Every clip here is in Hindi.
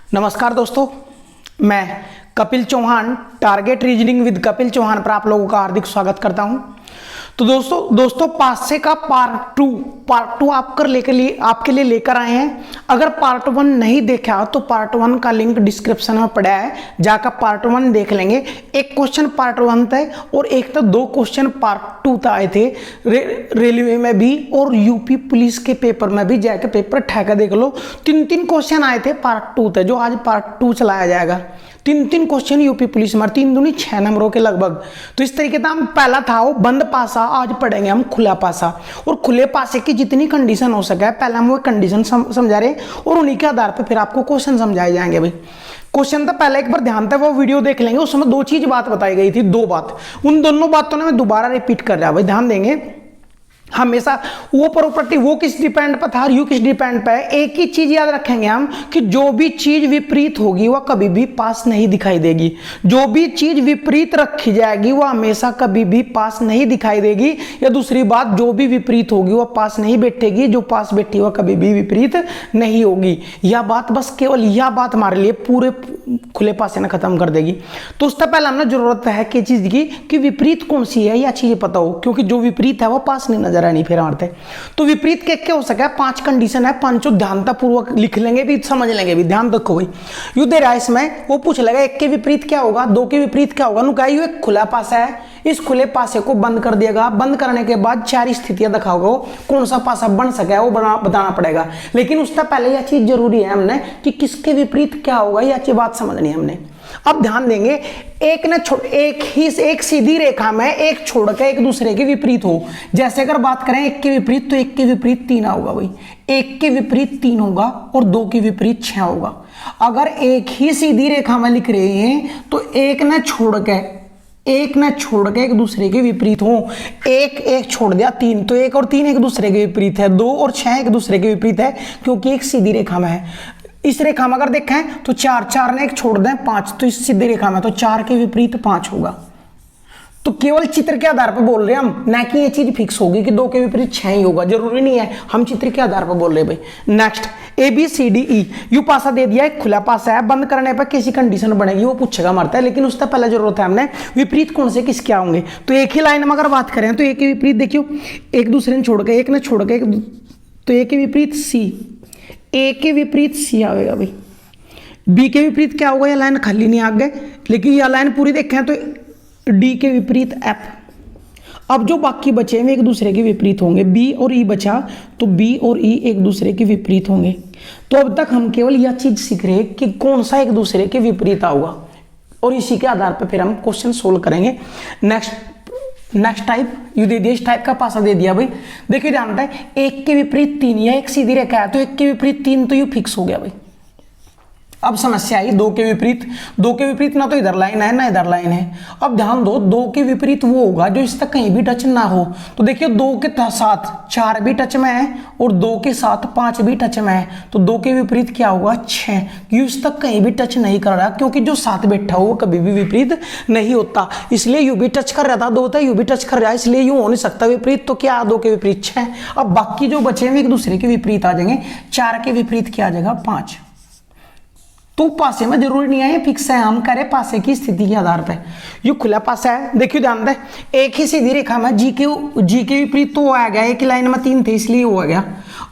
नमस्कार दोस्तों, मैं Kapil Chauhan target reasoning with Kapil Chauhan पर आप लोगों का हार्दिक स्वागत करता हूं। तो दोस्तों पासे का पार्ट टू आपके लिए लेकर आए हैं। अगर पार्ट 1 नहीं देखा तो पार्ट 1 का लिंक डिस्क्रिप्शन में पड़ा है, जाकर पार्ट 1 देख लेंगे। एक क्वेश्चन पार्ट 1 था और एक तो 2 क्वेश्चन पार्ट 2 था आए थे रेलवे में भी और यूपी पुलिस के पेपर में भी, जाकर पेपर ठहका देख लो। 3 क्वेश्चन आए थे पार्ट 2 थे, जो आज पार्ट 2 चलाया जाएगा। 3 क्वेश्चन यूपी पुलिस में, 3 दूनी 6 नंबरों के लगभग। तो इस तरीके से हम पहला था वो बंद पासा, आज पढ़ेंगे हम खुला पासा। और खुले पासे की जितनी कंडीशन हो सके पहले हम वो कंडीशन समझा रहे और उन्हीं के आधार पर फिर आपको क्वेश्चन समझाए जाएंगे। भाई क्वेश्चन तो पहले एक बार ध्यान था, वो वीडियो देख लेंगे, उसमें 2 चीज बात बताई गई थी, 2 बात। उन दोनों बातों ने मैं दोबारा रिपीट कर रहा। भाई ध्यान देंगे, हमेशा वो प्रॉपर्टी वो किस डिपेंड पर था, यू किस डिपेंड पे है। एक ही चीज याद रखेंगे हम कि जो भी चीज विपरीत होगी वह कभी भी पास नहीं दिखाई देगी। जो भी चीज विपरीत रखी जाएगी वह हमेशा कभी भी पास नहीं दिखाई देगी। या दूसरी बात, जो भी विपरीत होगी वह पास नहीं बैठेगी, जो पास बैठी वह कभी भी विपरीत नहीं होगी। यह बात, बस केवल यह बात हमारे लिए पूरे खुले पासे ने खत्म कर देगी। तो उससे पहले हमें जरूरत है कि चीज की कि विपरीत कौन सी है यह चीज पता हो, क्योंकि जो विपरीत है वह पास नहीं नजर नहीं फिर आते। तो विपरीत क्या हो सके, 5 कंडीशन है, 5 ध्यानतापूर्वक लिख लेंगे भी, समझ लेंगे भी। ध्यान रखो भाई, यू दे रहा है इसमें, वो पूछ लेगा 1 के विपरीत क्या होगा, 2 के विपरीत क्या होगा। नुका यू एक खुला पासा है, इस खुले पासे को बंद कर दिएगा। बंद करने के बाद 4 स्थितियां दिखाओगे, कौन सा पासा बन सके वो बताना पड़ेगा। लेकिन उससे पहले यह चीज जरूरी है हमने कि किसके विपरीत क्या होगा, यह चीज बात समझनी है हमने। अब ध्यान देंगे, एक सीधी रेखा में एक छोड़ के एक दूसरे के विपरीत हो। जैसे अगर बात करें 1 के विपरीत, तो 1 के विपरीत 3 होगा भाई, 1 के विपरीत 3 होगा और 2 के विपरीत 6 होगा। अगर एक ही सीधी रेखा में लिख रहे हैं तो एक न छोड़ के एक दूसरे के विपरीत हो। एक छोड़ दिया 3, तो 1 और 3 एक दूसरे के विपरीत है, 2 और 6 एक दूसरे के विपरीत है, क्योंकि एक सीधी रेखा में है। इस रेखा में अगर देखें तो 4 ने एक छोड़ दें 5, तो इस सीधी रेखा में तो 4 के विपरीत 5 होगा। तो केवल चित्र के आधार पर बोल रहे हैं हम, ना कि ये चीज फिक्स होगी कि 2 के विपरीत 6 ही होगा, जरूरी नहीं है, हम चित्र के आधार पर बोल रहे हैं भाई। नेक्स्ट, ABCDE यू पासा दे दिया, एक खुला पासा है, बंद करने पर कैसी कंडीशन बनेगी वो पूछेगा मरता है। लेकिन उससे पहले जरूरत है हमने विपरीत कौन से किस क्या होंगे। तो एक ही लाइन में अगर बात करें तो एक के विपरीत देखियो, एक दूसरे ने छोड़ के, एक ने छोड़ के, तो एक के विपरीत C, ए के विपरीत सी आएगा भाई। बी के विपरीत क्या होगा, यह लाइन खाली नहीं आ गए, लेकिन यह लाइन पूरी देखें तो डी के विपरीत एफ। अब जो बाकी बचे हैं एक दूसरे के विपरीत होंगे, बी और ई बचा तो बी और ई एक दूसरे के विपरीत होंगे। तो अब तक हम केवल यह चीज सीख रहे हैं कि कौन सा एक दूसरे के विपरीत आऊगा, और इसी के आधार पर फिर हम क्वेश्चन सोल्व करेंगे। नेक्स्ट टाइप यू दे दिया, इस टाइप का पासा दे दिया भाई। देखिए जानता है 1 के विपरीत 3, या एक सीधी रेखा है तो 1 के विपरीत 3 तो यू फिक्स हो गया भाई। अब समस्या आई 2 के विपरीत ना तो इधर लाइन है ना इधर लाइन है। अब ध्यान दो, 2 के विपरीत वो होगा जो इस तक कहीं भी टच ना हो। तो देखिए 2 के साथ 4 भी टच में है और 2 के साथ 5 भी टच में है, तो 2 के विपरीत क्या होगा 6, क्योंकि इस तक कहीं भी टच नहीं कर रहा, क्योंकि जो साथ बैठा हो वो कभी भी विपरीत नहीं होता। इसलिए यू भी टच कर रहा था 2 था, यू भी टच कर रहा है, इसलिए यू हो नहीं सकता विपरीत। तो क्या 2 के विपरीत 6। अब बाकी जो बचे हैं एक दूसरे के विपरीत आ जाएंगे। 4 के विपरीत क्या आ जाएगा 5। तो पासे में जरूरी नहीं है फिक्स है, हम करें पासे की स्थिति के आधार पर। ये खुला पासा है, देखिए ध्यान दें, एक ही सीधी रेखा में जी के विपरीत तो आ गया, एक ही लाइन में 3 थे इसलिए हो गया।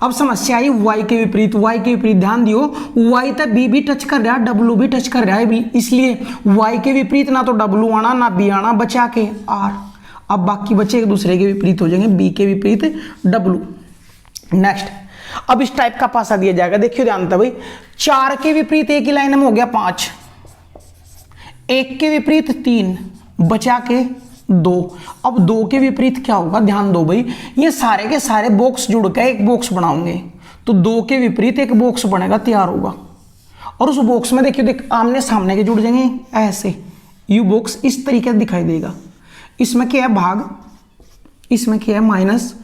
अब समस्या आई y के विपरीत, ध्यान दियो y तक b भी टच कर रहा है, w भी टच कर रहा है, इसलिए y के विपरीत ना तो w आना ना b आना, बचा के r। अब बाकी बचे एक दूसरे के विपरीत हो जाएंगे, b के विपरीत w। नेक्स्ट, अब इस टाइप का पासा दिया जाएगा, देखिए ध्यान था भाई, 4 के विपरीत एक ही लाइन में हो गया 5, 1 के विपरीत 3, बचा के 2। अब 2 के विपरीत क्या होगा, ध्यान दो भाई, ये सारे के सारे बॉक्स जुड़ के एक बॉक्स बनाओगे, तो 2 के विपरीत एक बॉक्स बनेगा, तैयार होगा। और उस बॉक्स में देखिए आमने सामने के जुड़ जाएंगे ऐसे, यू बॉक्स इस तरीके से दिखाई देगा। इसमें क्या है भाग, इसमें क्या है माइनस,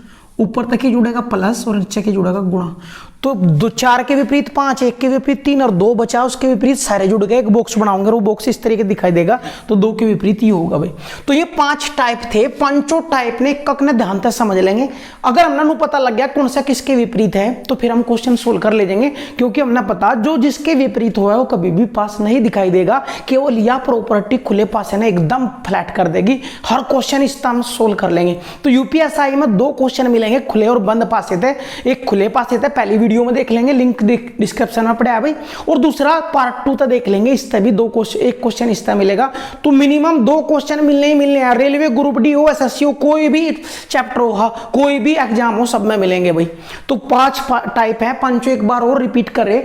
ऊपर तक ही जुड़ेगा प्लस और नीचे की जुड़ेगा गुणा। तो दो 4 के विपरीत 5, 1 के विपरीत 3 और 2 बचा, उसके विपरीत सारे जुड़ गए, एक बॉक्स बनाऊंगा और वो बॉक्स इस तरीके दिखाई देगा, तो 2 के विपरीत ही होगा भाई। तो ये 5 टाइप थे, पांचों टाइप ने कक ने ध्यान से समझ लेंगे। अगर हमने पता लग गया कौन सा किसके विपरीत है तो फिर हम क्वेश्चन सोल्व कर ले जाएंगे, क्योंकि हमने पता जो जिसके विपरीत हुआ है वो कभी भी पास नहीं दिखाई देगा। केवल यह प्रॉपर्टी खुले पास है ना एकदम फ्लैट कर देगी, हर क्वेश्चन इस तरह सोल्व कर लेंगे। तो यूपीएसआई में 2 क्वेश्चन मिलेंगे, खुले और बंद पासे थे। एक खुले पासे थे, पहली वीडियो में देख लेंगे, लिंक डिस्क्रिप्शन में पड़ा है भाई, और दूसरा पार्ट 2 तक देख लेंगे, इस तरह भी 2 क्वेश्चन, एक क्वेश्चन इस तरह मिलेगा। तो मिनिमम 2 क्वेश्चन मिलने ही मिलने हैं। रेलवे ग्रुप डी हो, एसएससी हो, कोई भी चैप्टर हो, कोई भी एग्जाम हो, सब में मिलेंगे भाई। तो 5 टाइप है, पांचों एक बार और रिपीट करे।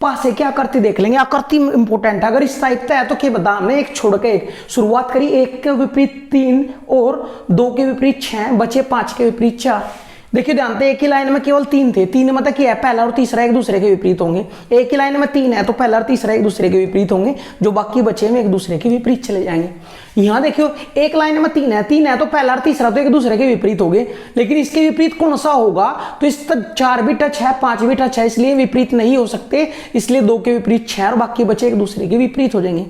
पासे क्या आकृति देख लेंगे, आकृति इंपॉर्टेंट है। अगर इस टाइप का है तो क्या बता, हमने एक छोड़ के एक शुरुआत करी, 1 के विपरीत 3 और 2 के विपरीत 6, बचे 5 के विपरीत 4। देखिए ध्यान से, एक ही लाइन में केवल 3 थे, 3 मतलब क्या है, पहला और तीसरा एक दूसरे के विपरीत होंगे। एक ही लाइन में 3 है तो पहला और तीसरा एक दूसरे के विपरीत होंगे, जो बाकी बचे में एक दूसरे के विपरीत चले जाएंगे। यहाँ देखियो एक लाइन में 3 है तो पहला और तीसरा तो एक दूसरे के विपरीत हो गए, लेकिन इसके विपरीत कौन सा होगा, तो इस तक 4 भी टच है, 5 भी टच है, इसलिए विपरीत नहीं हो सकते, इसलिए 2 के विपरीत 6 और बाकी बचे एक दूसरे के विपरीत हो जाएंगे।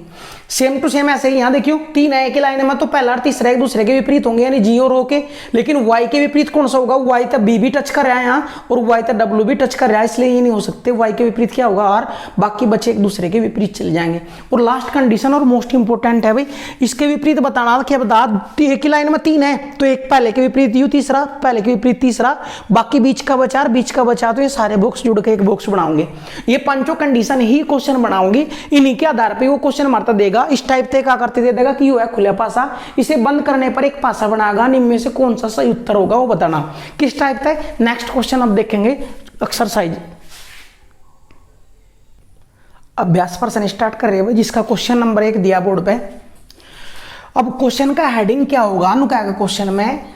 सेम टू सेम ऐसे ही यहाँ देखियो 3 है एक ही लाइन में तो पहला और तीसरा एक दूसरे के विपरीत होंगे, यानी जी और ओ के। लेकिन वाई के विपरीत कौन सा होगा, वाई तक बी भी टच कर रहा है यहाँ और वाई तक डब्ल्यू भी टच कर रहा है, इसलिए ये नहीं हो सकते। वाई के विपरीत क्या होगा, आर, बाकी बचे एक दूसरे के विपरीत चले जाएंगे। और लास्ट कंडीशन और मोस्ट इंपोर्टेंट है भाई, इसके विपरीत बताना, क्या बता, एक ही लाइन में 3 है तो एक पहले के विपरीत यू, तीसरा पहले के विपरीत तीसरा, बाकी बीच का बचा, बीच का बचा, तो ये सारे बॉक्स जुड़ के एक बॉक्स बनाओगे। ये पांचों कंडीशन ही क्वेश्चन बनाओगे, इन्हीं के आधार पे वो क्वेश्चन मारता देगा। इस टाइप से क्या करते दे देगा कि यू है खुला पासा, इसे बंद करने पर एक पासा बनाएगा, इनमें से कौन सा सही उत्तर होगा वो बताना। किस टाइप का, नेक्स्ट क्वेश्चन अब देखेंगे एक्सरसाइज। अभ्यास प्रश्न स्टार्ट कर रहे हैं जिसका क्वेश्चन नंबर 1 दिया बोर्ड पे। अब क्वेश्चन का हेडिंग क्या होगा, अनुका क्वेश्चन में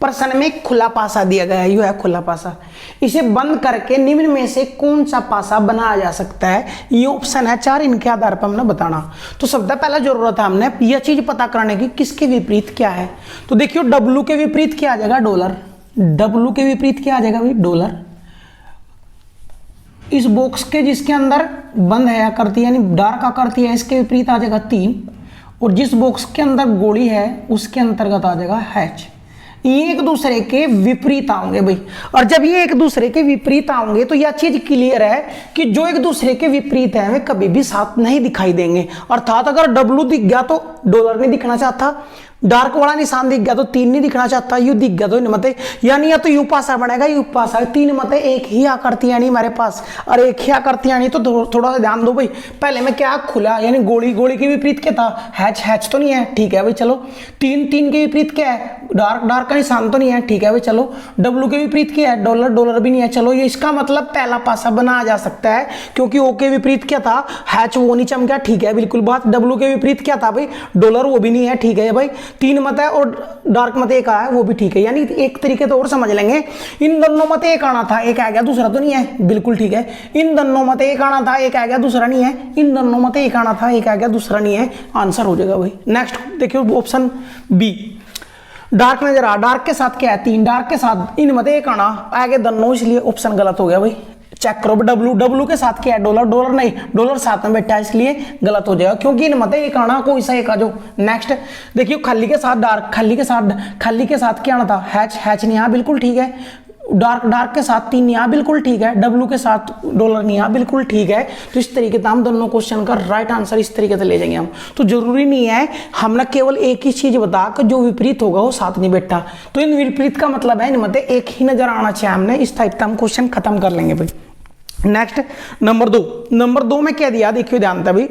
प्रश्न में खुला पासा दिया गया है, यू है खुला पासा, इसे बंद करके निम्न में से कौन सा पासा बनाया जा सकता है। ये ऑप्शन है 4, इनके आधार पर हमने बताना। तो सबसे पहला जरूरत है हमने यह चीज पता करने की किसके विपरीत क्या है। तो देखियो डब्लू के विपरीत क्या आ जाएगा, डॉलर। डब्लू के विपरीत क्या आ जाएगा भाई, डॉलर। इस बॉक्स के जिसके अंदर बंद है आकृति यानी डार्क आकृति है, इसके विपरीत आ जाएगा 3, और जिस बॉक्स के अंदर गोली है उसके अंतर्गत आ जाएगा हैच। ये एक दूसरे के विपरीत आएंगे भाई, और जब ये एक दूसरे के विपरीत आएंगे तो यह चीज क्लियर है कि जो एक दूसरे के विपरीत है वे कभी भी साथ नहीं दिखाई देंगे। अर्थात अगर डब्लू दिख गया तो डॉलर नहीं दिखना चाहता, डार्क वाला निशान दिख गया तो 3 नहीं दिखना चाहता, यू दिख गया तो मत, यानी या तो यू पासा बनेगा, यू पासा 3 मत, एक ही आकृति यानी हमारे पास, और एक ही आकृति यानी तो थोड़ा सा ध्यान दो भाई। पहले में क्या खुला यानी गोली, गोली के विपरीत क्या था, हैच, हैच तो नहीं है, ठीक है भाई चलो। 3 के विपरीत क्या है, डार्क, डार्क का निशान तो नहीं है, ठीक है भाई चलो। डब्लू के विपरीत क्या है, डॉलर, डॉलर भी नहीं है, चलो। ये इसका मतलब पहला पासा बनाया जा सकता है, क्योंकि ओ के विपरीत क्या था, हैच, वो नहीं चमका, ठीक है बिल्कुल बात। डब्लू के विपरीत क्या था भाई, डॉलर, वो भी नहीं है, ठीक है भाई। 3 मत है और डार्क मत एक आया, वो भी ठीक है। यानी एक तरीके तो और समझ लेंगे, इन दोनों मत एक आना था, एक आ गया दूसरा तो नहीं है, बिल्कुल ठीक है। इन दोनों मत एक आना था, एक आ गया दूसरा नहीं है, इन दोनों मत एक आना था, एक आ गया दूसरा नहीं है, आंसर हो जाएगा भाई। नेक्स्ट देखियो ऑप्शन बी, डार्क नजर आ, डार्क के साथ क्या है 3, डार्क के साथ इन मत एक आना, आगे दोनों, इसलिए ऑप्शन गलत हो गया भाई। चेक करो डब्लू, डब्लू के साथ क्या है, डॉलर, डॉलर नहीं, डॉलर साथ में बैठा है, इसलिए गलत हो जाएगा, क्योंकि इन मत एक आना, कोई सा एक आ जाओ। नेक्स्ट देखियो खाली के साथ डार्क, खाली के साथ क्या आना था, हैच, हैच नहीं यहाँ बिल्कुल ठीक है। डार्क, डार्क के साथ 3 यहाँ बिल्कुल ठीक है। डब्लू के साथ डॉलर नहीं यहाँ बिल्कुल ठीक है। तो इस तरीके से हम दोनों क्वेश्चन का राइट आंसर इस तरीके से ले जाएंगे हम। तो जरूरी नहीं है हमने केवल एक ही चीज बता कर जो विपरीत होगा वो साथ नहीं बैठा। तो इन विपरीत का मतलब है इनमें एक ही नजर आना चाहिए हमने, इस टाइप का हम क्वेश्चन खत्म कर लेंगे भाई। नेक्स्ट नंबर 2, नंबर 2 में क्या दिया देखियो ध्यान से भाई।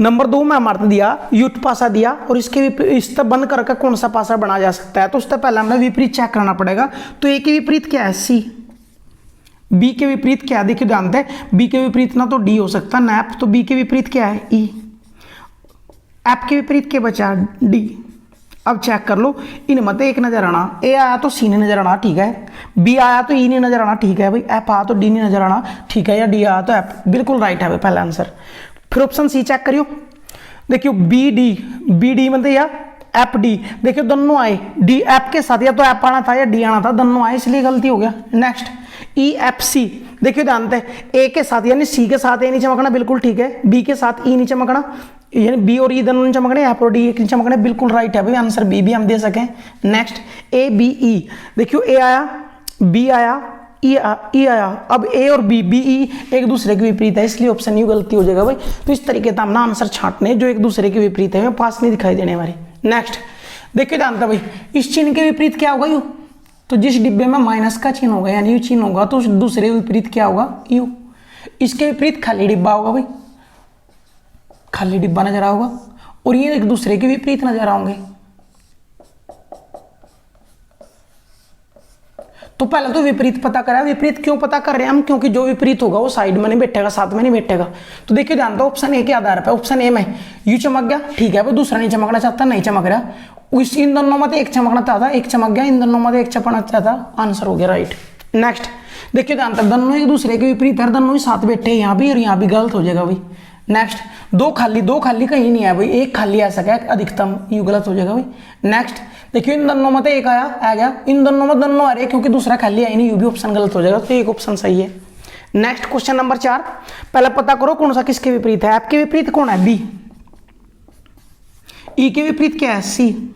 नंबर 2 में हमारे दिया युक्त पासा दिया, और इसके इस तरह बंद करके कौन सा पासा बना जा सकता है। तो उससे पहले हमें विपरीत चेक करना पड़ेगा। तो ए के विपरीत क्या है, सी। बी के विपरीत क्या है देखिए ध्यान से, बी के विपरीत ना तो डी हो सकता ना एफ, तो बी के विपरीत क्या है, ई। एफ के विपरीत क्या बचा, डी। अब चेक कर लो, इन मत एक नजर आना, ए आया तो सी नहीं नजर आना, ठीक है। बी आया तो ई नहीं नजर आना, ठीक है भाई। एफ आया तो डी नहीं नजर आना, ठीक है। या डी आया तो एफ, बिल्कुल राइट है भाई पहला आंसर। फिर ऑप्शन सी चेक करियो, देखियो बी डी, बी डी मतलब या एफ डी, देखियो दोनों आए, डी एफ के साथ या तो एफ आना था या डी आना था, दोनों आए इसलिए गलती हो गया। नेक्स्ट ई एफ सी, देखियो जानते हैं ए के साथ यानी सी के साथ ए नहीं चमकना, बिल्कुल ठीक है। बी के साथ ई नहीं चमकना, यानी बी और ई दोनों नहीं चमकने, एफ और डी एक नहीं चमकने, बिल्कुल राइट है भाई, आंसर बी भी हम दे सकें। नेक्स्ट ए बी ई, देखियो ए आया, बी आया, ई आया, अब ए और बी बी ई एक दूसरे के विपरीत है, इसलिए ऑप्शन यू गलती हो जाएगा भाई। तो इस तरीके से हम ना आंसर छांटने जो एक दूसरे के विपरीत है, पास नहीं दिखाई देने हमारे। नेक्स्ट देखिए जानता भाई, इस चिन्ह के विपरीत क्या होगा, यू। तो जिस डिब्बे में माइनस का चिन्ह होगा यानी यू चिन्ह होगा, तो उस दूसरे विपरीत क्या होगा, यू। इसके विपरीत खाली डिब्बा होगा भाई, खाली डिब्बा नजर आओगा, और ये एक दूसरे के विपरीत नजर आओगे। तो पहले तो विपरीत पता करा, विपरीत क्यों पता कर रहे हैं हम, क्योंकि जो विपरीत होगा वो साइड में नहीं बैठेगा, साथ में नहीं बैठेगा। तो देखिए जानते हो ऑप्शन ए के आधार पर, ऑप्शन ए में यू चमक गया, ठीक है, वो दूसरा नहीं चमकना चाहता, नहीं चमक रहा, उस इन दोनों में एक चमकना चाहता, एक चमक गया, इन दोनों में एक चमकना चाहता, आंसर हो गया राइट। नेक्स्ट देखिए जानते हैं दोनों एक दूसरे के विपरीत है, दोनों ही साथ बैठे यहाँ भी और यहाँ भी, गलत हो जाएगा भाई। नेक्स्ट दो खाली कहीं नहीं है भाई, एक खाली आ सका अधिकतम, यू गलत हो जाएगा भाई। नेक्स्ट देखिए इन दोनों में तो एक आया आ गया, इन दोनों में दोनों आ रहे क्योंकि दूसरा खाली आई नहीं, यू भी ऑप्शन गलत हो जाएगा, तो एक ऑप्शन सही है। नेक्स्ट क्वेश्चन नंबर 4, पहले पता करो कौन सा किसके विपरीत है। एफ के विपरीत कौन है, बी। ई के विपरीत क्या है, सी।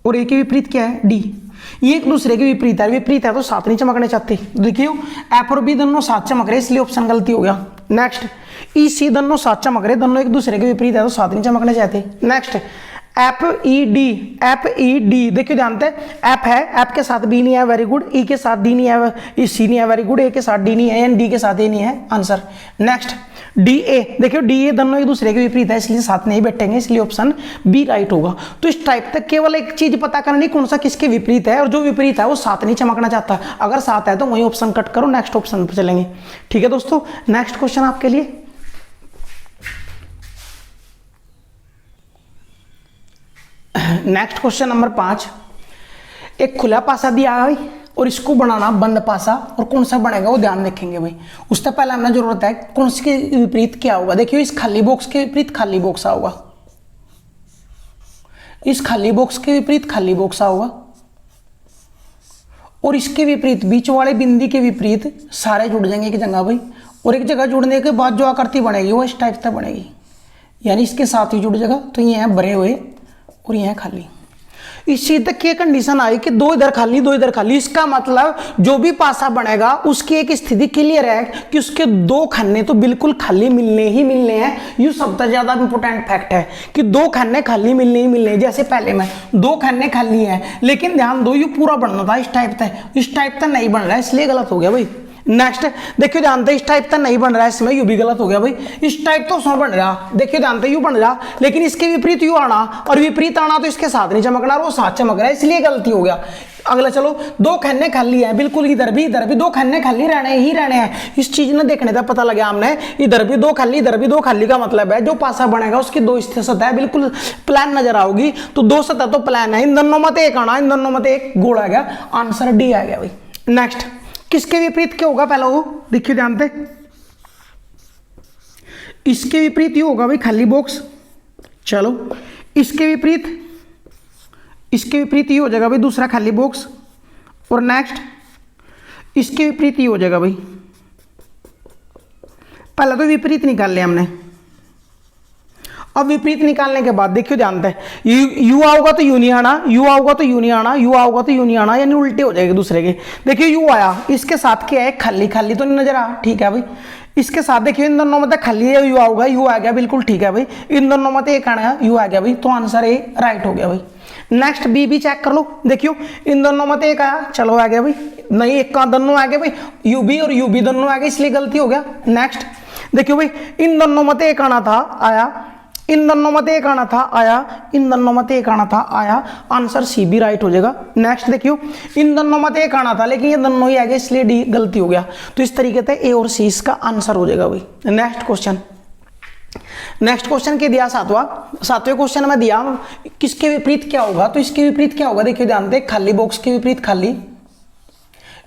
और ए के विपरीत क्या है, डी। ये एक दूसरे के विपरीत है, विपरीत है तो साथ नहीं चमकने चाहते। देखियो एफ और बी दोनों साथ चमक रहे, इसलिए ऑप्शन गलती हो गया। नेक्स्ट ई सी दोनों साथ चमक रहे, दोनों एक दूसरे के विपरीत है तो साथ नहीं चमकने चाहते। नेक्स्ट एफ ई डी, देखियो जानते हैं एफ है, एफ के साथ बी नहीं है, वेरी गुड। ई के साथ डी नहीं है, सी नहीं है, वेरी गुड। ए के साथ डी नहीं है, एंड डी के साथ ए नहीं है, आंसर। नेक्स्ट डी ए, देखियो डी ए दोनों एक दूसरे के विपरीत है, इसलिए साथ नहीं बैठेंगे, इसलिए ऑप्शन बी राइट होगा। तो इस टाइप तक केवल एक चीज पता करनी कौन सा किसके विपरीत है, और जो विपरीत है वो साथ नहीं चमकना चाहता, अगर साथ है तो वही ऑप्शन कट करो, नेक्स्ट ऑप्शन पर चलेंगे। ठीक है दोस्तों, नेक्स्ट क्वेश्चन आपके लिए, नेक्स्ट क्वेश्चन नंबर 5, एक खुला पासा दिया है भाई और इसको बनाना बंद पासा, और कौन सा बनेगा वो ध्यान रखेंगे भाई। उससे पहले हमें जरूरत है कौन सी के विपरीत क्या होगा। देखिए इस खाली बॉक्स के विपरीत खाली बॉक्स होगा, इस खाली बॉक्स के विपरीत खाली बॉक्स होगा, और इसके विपरीत बीच वाले बिंदी के विपरीत सारे जुड़ जाएंगे एक जगह भाई, और एक जगह जुड़ने के बाद जो आकृति बनेगी वो इस टाइप से बनेगी, यानी इसके साथ ही जुड़ जाएगा। तो ये है भरे हुए और ये है खाली। इस चीज तक की कंडीशन आई कि दो इधर खाली दो इधर खाली, इसका मतलब जो भी पासा बनेगा उसकी एक स्थिति क्लियर है कि उसके दो खन्ने तो बिल्कुल खाली मिलने ही मिलने हैं। ये सबसे ज्यादा इंपॉर्टेंट फैक्ट है कि दो खन्ने खाली मिलने ही मिलने हैं। जैसे पहले में दो खन्ने खाली हैं, लेकिन ध्यान दो ये पूरा बनना था, इस टाइप का नहीं बन रहा है, इसलिए गलत हो गया भाई। नेक्स्ट देखियो जानते इस टाइप का नहीं बन रहा है, इसमें यू भी गलत हो गया भाई। इस टाइप तो उसमें बन रहा, देखियो जानते यू बन रहा, लेकिन इसके विपरीत यू आना, और विपरीत आना तो इसके साथ नहीं चमकना, वो साथ चमक रहा है, इसलिए गलती हो गया। अगला चलो, दो खन्ने खाली हैं बिल्कुल, इधर भी दो खन्ने खाली रहने ही रहने हैं। इस चीज ने देखने का पता लगा हमने, इधर भी दो खाली इधर भी दो खाली का मतलब है जो पासा बनेगा उसकी दो सतह बिल्कुल प्लान नजर आओगी। तो दो सतह तो प्लान है, इन दोनों में एक आना, इन दोनों में एक गोल आ गया, आंसर डी आ गया भाई। नेक्स्ट किसके विपरीत क्या होगा, पहला वो देखिए जानते, इसके विपरीत ये होगा भाई खाली बॉक्स। चलो इसके विपरीत ये हो जाएगा भाई दूसरा खाली बॉक्स, और नेक्स्ट इसके विपरीत ये हो जाएगा भाई। पहले तो विपरीत निकाल लिया हमने, अब विपरीत निकालने के बाद देखियो जानते हैं यू आओगा तो यू नहीं आना, यू आओगा तो यू नहीं आना, यू आओगा तो यू नहीं आना, यानी उल्टे हो जाएंगे दूसरे के। देखियो यू आया, इसके साथ क्या है खाली खाली तो नहीं नजर आ, ठीक है भाई। इसके साथ देखियो इन दोनों में तो खाली है, यू आओगा यू आ गया, बिल्कुल ठीक है भाई। इन दोनों में तो एक आना यू आ गया भाई, तो आंसर ए राइट हो गया भाई। नेक्स्ट बी भी चेक कर लो, देखियो इन दोनों में तो एक आया, चलो आ गया भाई, नहीं एक का दोनों आ गया भाई, यू बी और यू बी दोनों आ गए, इसलिए गलती हो गया। नेक्स्ट देखियो भाई इन दोनों में तो एक आना था आया, इन दोनों में एक आना था आया, इन दोनों में एक आना था आया, आंसर सी भी राइट हो जाएगा। नेक्स्ट देखियो इन दोनों में एक आना था लेकिन ये दोनों ही आ गए, इसलिए डी गलती हो गया। तो इस तरीके से ए और सी इसका आंसर हो जाएगा भाई। नेक्स्ट क्वेश्चन के दिया सातवें क्वेश्चन में दिया किसके विपरीत क्या होगा, तो इसके विपरीत क्या होगा देखिए जानते, खाली बॉक्स के विपरीत खाली,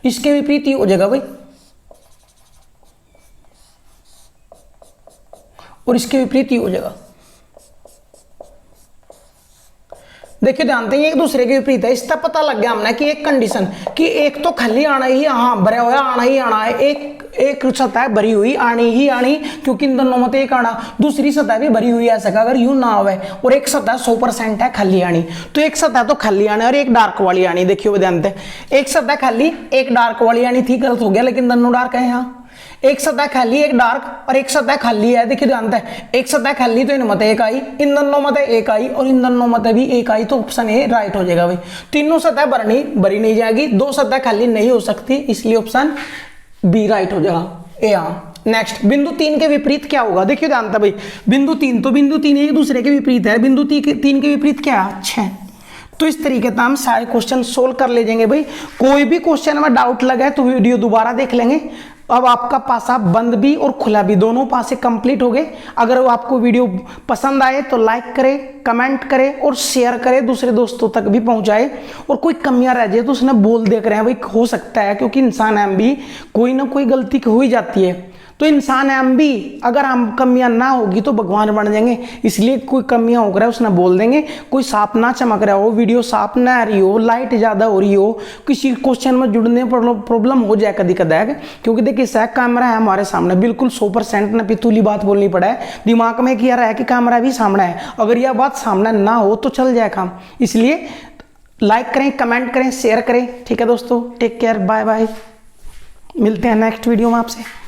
इसके विपरीत ये हो जाएगा भाई, और इसके विपरीत ये हो जाएगा। देखिए ध्यान दें, एक दूसरे के विपरीत है। इसका पता लग गया हमने कि एक कंडीशन कि एक तो खाली आना ही, हाँ भरा हुआ आना ही आना है, एक सतह भरी हुई आनी ही आनी, क्योंकि इन दोनों मत एक आना, दूसरी सतह भी भरी हुई है ऐसा अगर यूं ना हो, और एक सतह 100% है खाली आनी, तो एक सतह तो खाली आनी और एक डार्क वाली आनी। देखिए ध्यान दें, एक सतह खाली एक डार्क वाली आनी थी, गलत हो गया, लेकिन दोनों डार्क है यहाँ। एक सतह खाली एक डार्क और एक सतह खाली है। देखिए ध्यान दें, एक सतह खाली तो इन मत एक आई, इन दोनों मत एक आई और इन दोनों मत भी एक आई, तो ऑप्शन ए राइट हो जाएगा भाई। तीनों सतह भरी नहीं जाएगी, दो सतह खाली नहीं हो सकती, इसलिए ऑप्शन बी राइट हो जाएगा। यहाँ नेक्स्ट, बिंदु 3 के विपरीत क्या होगा? देखिए ध्यान था भाई, बिंदु 3 तो बिंदु 3 एक दूसरे के विपरीत है, बिंदु 3 के विपरीत क्या है? 6। तो इस तरीके से हम सारे क्वेश्चन सोल्व कर ले जाएंगे भाई। कोई भी क्वेश्चन में डाउट लगा है तो वीडियो दोबारा देख लेंगे। अब आपका पासा बंद भी और खुला भी दोनों पासे कंप्लीट हो गए। अगर आपको वीडियो पसंद आए तो लाइक करें, कमेंट करें और शेयर करें, दूसरे दोस्तों तक भी पहुंचाए। और कोई कमियां रह जाए तो उसने बोल देख रहे हैं भाई, हो सकता है, क्योंकि इंसान हम भी कोई ना कोई गलती हो ही जाती है, तो इंसान है हम भी, अगर हम कमियां ना होगी तो भगवान बन जाएंगे। इसलिए कोई कमियां हो रहा है उसने बोल देंगे, कोई साफ ना चमक रहा हो, वीडियो साफ ना आ रही हो, लाइट ज़्यादा हो रही हो, किसी क्वेश्चन में जुड़ने पर प्रॉब्लम हो जाए कभी कदार, क्योंकि देखिए सैक कैमरा है हमारे सामने, बिल्कुल 100% ना पितूली बात बोलनी पड़ा है, दिमाग में किया रहा है कि कैमरा भी सामने है, अगर यह बात सामने ना हो तो चल जाए काम। इसलिए लाइक करें, कमेंट करें, शेयर करें। ठीक है दोस्तों, टेक केयर, बाय बाय, मिलते हैं नेक्स्ट वीडियो में आपसे।